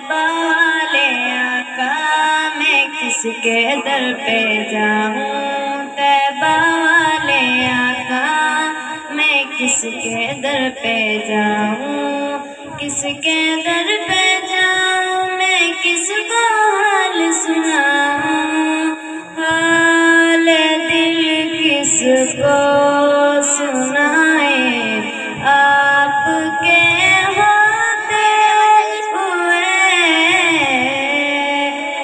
طیبہ والے آقا میں کس کے در پہ جاؤں، طیبہ والے آقا میں کس کے در پہ جاؤں، کس کے در پہ جاؤں، میں کس کو حال سناؤں، حال دل کس کو سنائے، آپ کے ہوتے ہوئے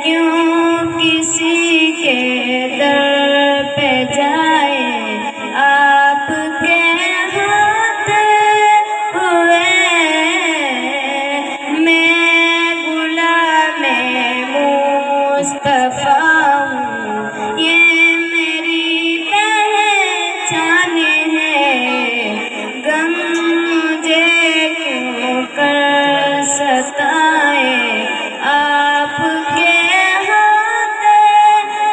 کیوں کسی کے در پہ جائے، آپ کے ہوتے ہوئے میں غلام مصطفیٰ ہوں، یہ میری پہچان ہے، غم مجھے کیوں کر ستائے، آپ کے ہوتے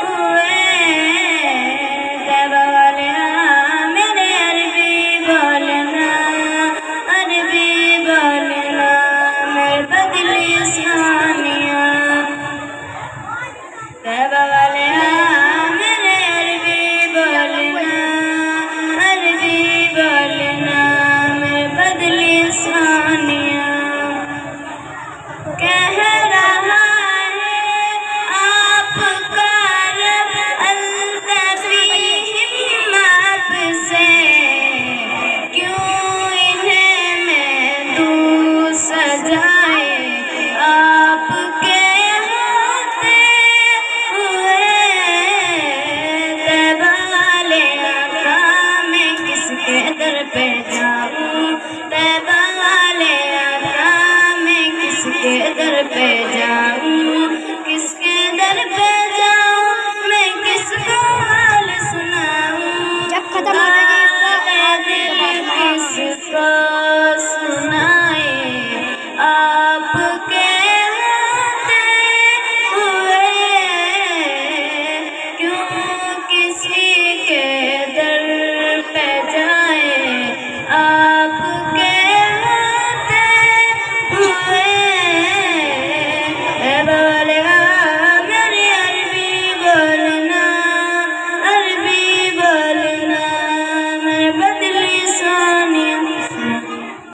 ہوئے، طیبہ والے میرے عربی بولنا، عربی بولنا، میں بدلی ثانیہ، طیبہ والے میرے عربی بولنا، عربی بولنا، میں بدلی ثانیہ، کہہ رہا ہے آپ کا رب الطف فیہم آپ سے، کیوں انہیں میں دوں سجائے، آپ کے ہوتے ہوئے، طیبہ والے آقا میں کس کے در پہ جاؤں، طیبہ والے آقا میں کس کے در پہ